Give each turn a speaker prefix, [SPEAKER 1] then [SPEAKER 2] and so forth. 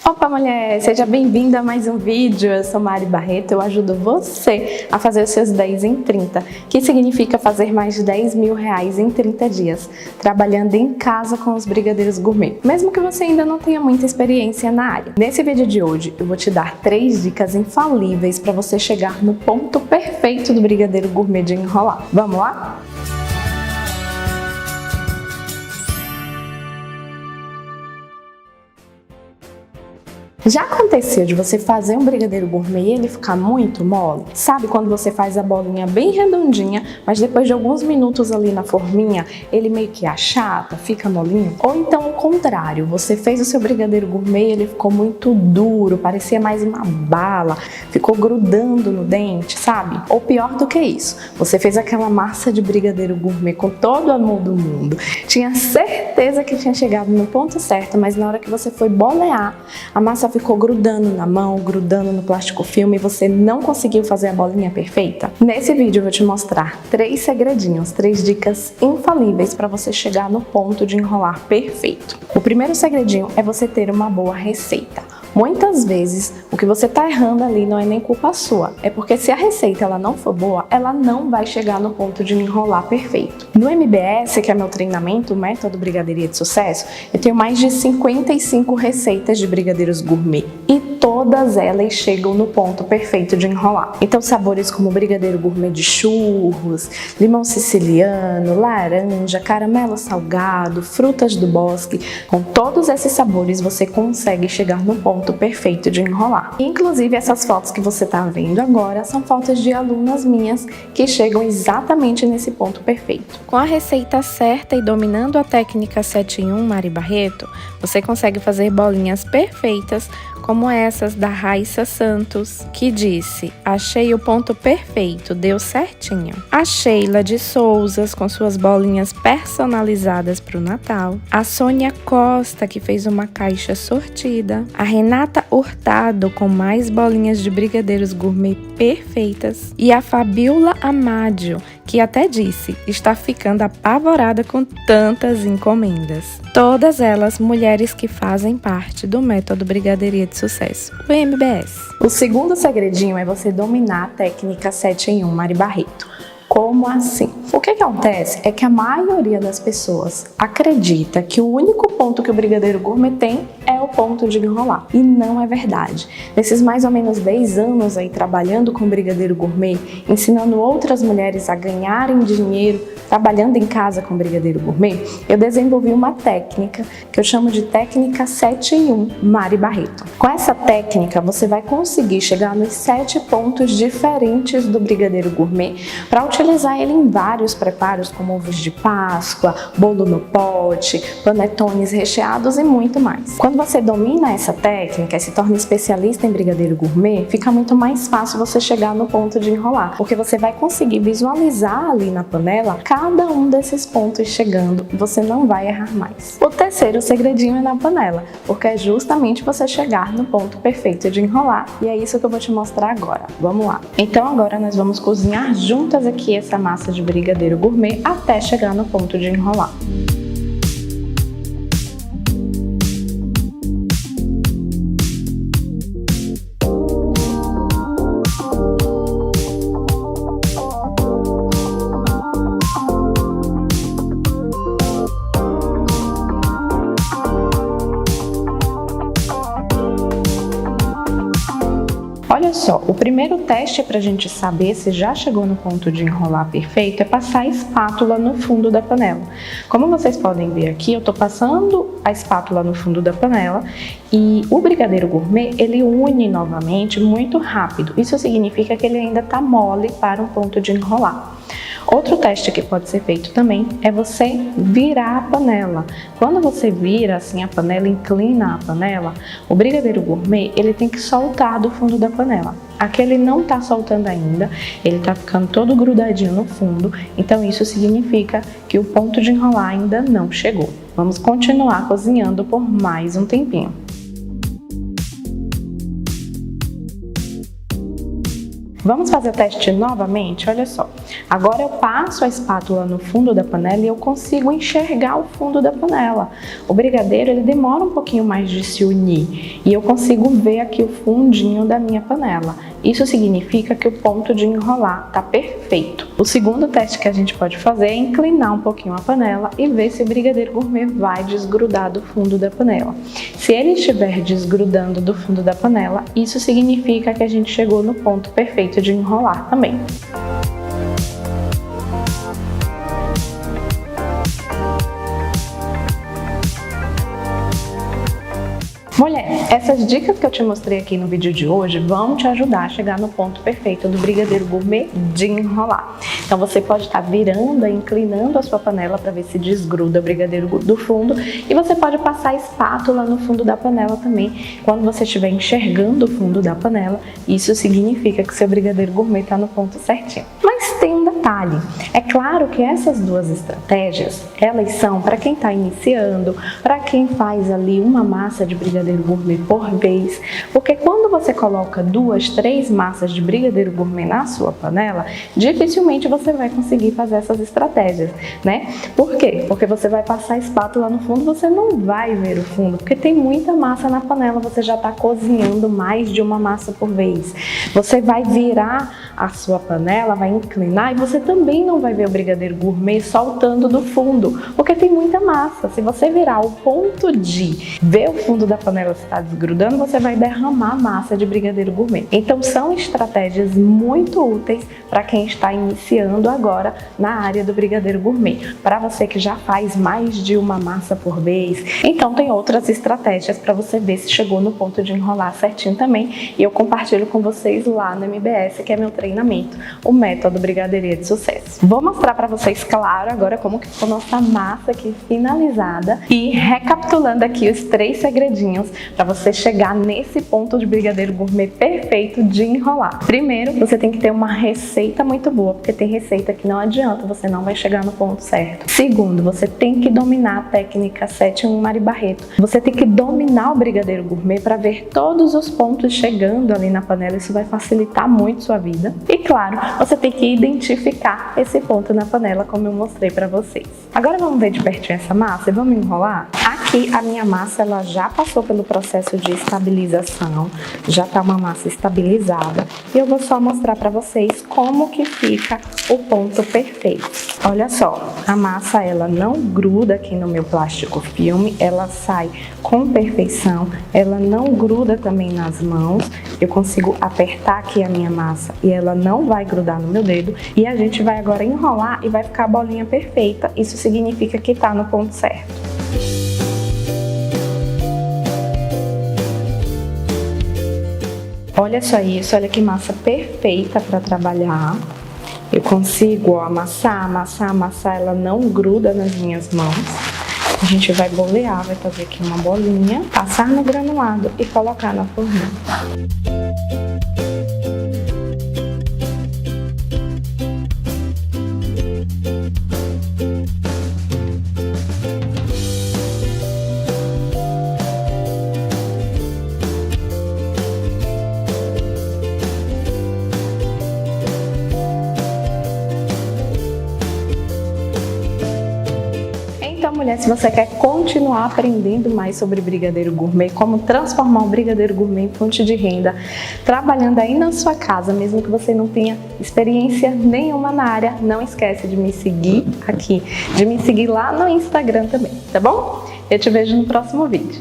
[SPEAKER 1] Opa, mulher! Seja bem-vinda a mais um vídeo. Eu sou Mari Barreto, eu ajudo você a fazer os seus 10 em 30, que significa fazer mais de 10 mil reais em 30 dias, trabalhando em casa com os brigadeiros gourmet, mesmo que você ainda não tenha muita experiência na área. Nesse vídeo de hoje, eu vou te dar 3 dicas infalíveis para você chegar no ponto perfeito do brigadeiro gourmet de enrolar. Vamos lá? Já aconteceu de você fazer um brigadeiro gourmet e ele ficar muito mole? Sabe quando você faz a bolinha bem redondinha, mas depois de alguns minutos ali na forminha, ele meio que achata, fica molinho? Ou então o contrário, você fez o seu brigadeiro gourmet e ele ficou muito duro, parecia mais uma bala, ficou grudando no dente, sabe? Ou pior do que isso, você fez aquela massa de brigadeiro gourmet com todo o amor do mundo, tinha certeza que tinha chegado no ponto certo, mas na hora que você foi bolear, a massa ficou grudando na mão, grudando no plástico filme e você não conseguiu fazer a bolinha perfeita? Nesse vídeo eu vou te mostrar 3 segredinhos, 3 dicas infalíveis para você chegar no ponto de enrolar perfeito. O primeiro segredinho é você ter uma boa receita. Muitas vezes, o que você está errando ali não é nem culpa sua, é porque se a receita ela não for boa, ela não vai chegar no ponto de enrolar perfeito. No MBS, que é meu treinamento, o Método Brigadeiria de Sucesso, eu tenho mais de 55 receitas de brigadeiros gourmet e todas elas chegam no ponto perfeito de enrolar. Então, sabores como brigadeiro gourmet de churros, limão siciliano, laranja, caramelo salgado, frutas do bosque, com todos esses sabores você consegue chegar no ponto perfeito de enrolar. Inclusive, essas fotos que você está vendo agora são fotos de alunas minhas que chegam exatamente nesse ponto perfeito. Com a receita certa e dominando a técnica 7 em 1 Mari Barreto, você consegue fazer bolinhas perfeitas como essas da Raissa Santos, que disse: achei o ponto perfeito, deu certinho. A Sheila de Souzas, com suas bolinhas personalizadas para o Natal. A Sônia Costa, que fez uma caixa sortida. A Renata Hurtado, com mais bolinhas de brigadeiros gourmet perfeitas. E a Fabiola Amádio, que até disse, está ficando apavorada com tantas encomendas. Todas elas mulheres que fazem parte do Método Brigadeiria de Sucesso, o MBS. O segundo segredinho é você dominar a técnica 7 em 1 Mari Barreto. Como assim? O que acontece é que a maioria das pessoas acredita que o único ponto que o brigadeiro gourmet tem é o ponto de enrolar. E não é verdade. Nesses mais ou menos 10 anos aí trabalhando com brigadeiro gourmet, ensinando outras mulheres a ganharem dinheiro trabalhando em casa com brigadeiro gourmet, eu desenvolvi uma técnica que eu chamo de técnica 7 em 1 Mari Barreto. Com essa técnica, você vai conseguir chegar nos 7 pontos diferentes do brigadeiro gourmet para utilizar ele em vários preparos, como ovos de Páscoa, bolo no pote, panetones recheados e muito mais. Quando você domina essa técnica e se torna especialista em brigadeiro gourmet, fica muito mais fácil você chegar no ponto de enrolar, porque você vai conseguir visualizar ali na panela cada um desses pontos chegando e você não vai errar mais. O terceiro segredinho é na panela, porque é justamente você chegar no ponto perfeito de enrolar e é isso que eu vou te mostrar agora. Vamos lá! Então agora nós vamos cozinhar juntas aqui essa massa de brigadeiro gourmet até chegar no ponto de enrolar. Olha só, o primeiro teste para a gente saber se já chegou no ponto de enrolar perfeito é passar a espátula no fundo da panela. Como vocês podem ver aqui, eu estou passando a espátula no fundo da panela e o brigadeiro gourmet, ele une novamente muito rápido. Isso significa que ele ainda está mole para um ponto de enrolar. Outro teste que pode ser feito também é você virar a panela. Quando você vira assim a panela, inclina a panela, o brigadeiro gourmet ele tem que soltar do fundo da panela. Aqui ele não está soltando ainda, ele está ficando todo grudadinho no fundo, então isso significa que o ponto de enrolar ainda não chegou. Vamos continuar cozinhando por mais um tempinho. Vamos fazer o teste novamente? Olha só. Agora eu passo a espátula no fundo da panela e eu consigo enxergar o fundo da panela. O brigadeiro, ele demora um pouquinho mais de se unir e eu consigo ver aqui o fundinho da minha panela. Isso significa que o ponto de enrolar está perfeito. O segundo teste que a gente pode fazer é inclinar um pouquinho a panela e ver se o brigadeiro gourmet vai desgrudar do fundo da panela. Se ele estiver desgrudando do fundo da panela, isso significa que a gente chegou no ponto perfeito de enrolar também. Mulher, essas dicas que eu te mostrei aqui no vídeo de hoje vão te ajudar a chegar no ponto perfeito do brigadeiro gourmet de enrolar. Então você pode estar virando, inclinando a sua panela para ver se desgruda o brigadeiro do fundo, e você pode passar a espátula no fundo da panela também. Quando você estiver enxergando o fundo da panela, isso significa que seu brigadeiro gourmet está no ponto certinho. Mas tem um detalhe, é claro que essas duas estratégias, elas são para quem está iniciando, para quem faz ali uma massa de brigadeiro gourmet por vez, porque quando você coloca 2, 3 massas de brigadeiro gourmet na sua panela, dificilmente você vai conseguir fazer essas estratégias, né? Por quê? Porque você vai passar a espátula no fundo, você não vai ver o fundo, porque tem muita massa na panela, você já está cozinhando mais de uma massa por vez. Você vai virar a sua panela, vai inclinar e você também não vai ver o brigadeiro gourmet soltando do fundo, porque tem muita massa. Se você virar o ponto de ver o fundo da panela se está desgrudando, você vai derramar massa de brigadeiro gourmet. Então são estratégias muito úteis para quem está iniciando agora na área do brigadeiro gourmet. Para você que já faz mais de uma massa por vez, então tem outras estratégias para você ver se chegou no ponto de enrolar certinho também, e eu compartilho com vocês lá no MBS, que é meu treinamento, o método Brigadeiria de Sucesso. Vou mostrar para vocês, claro, agora como que ficou nossa massa aqui finalizada e recapitulando aqui os 3 segredinhos para você chegar nesse ponto de brigadeiro gourmet perfeito de enrolar. Primeiro, você tem que ter uma receita muito boa, porque tem receita que não adianta, você não vai chegar no ponto certo. Segundo, você tem que dominar a técnica 7-1 Mari Barreto. Você tem que dominar o brigadeiro gourmet para ver todos os pontos chegando ali na panela, isso vai facilitar muito sua vida. E claro, você tem que identificar esse ponto na panela, como eu mostrei para vocês. Agora vamos ver de pertinho essa massa e vamos enrolar? Aqui a minha massa, ela já passou pelo processo de estabilização, já tá uma massa estabilizada, e eu vou só mostrar para vocês como que fica o ponto perfeito. Olha só, a massa, ela não gruda aqui no meu plástico filme, ela sai com perfeição, ela não gruda também nas mãos, eu consigo apertar aqui a minha massa e ela não vai grudar no meu dedo, e a gente vai agora enrolar e vai ficar a bolinha perfeita. Isso significa que tá no ponto certo. Olha só isso, olha que massa perfeita para trabalhar. Eu consigo, ó, amassar, ela não gruda nas minhas mãos. A gente vai bolear, vai fazer aqui uma bolinha, passar no granulado e colocar na forminha. Então, mulher, se você quer continuar aprendendo mais sobre brigadeiro gourmet, como transformar o brigadeiro gourmet em fonte de renda, trabalhando aí na sua casa, mesmo que você não tenha experiência nenhuma na área, não esquece de me seguir aqui, de me seguir lá no Instagram também, tá bom? Eu te vejo no próximo vídeo.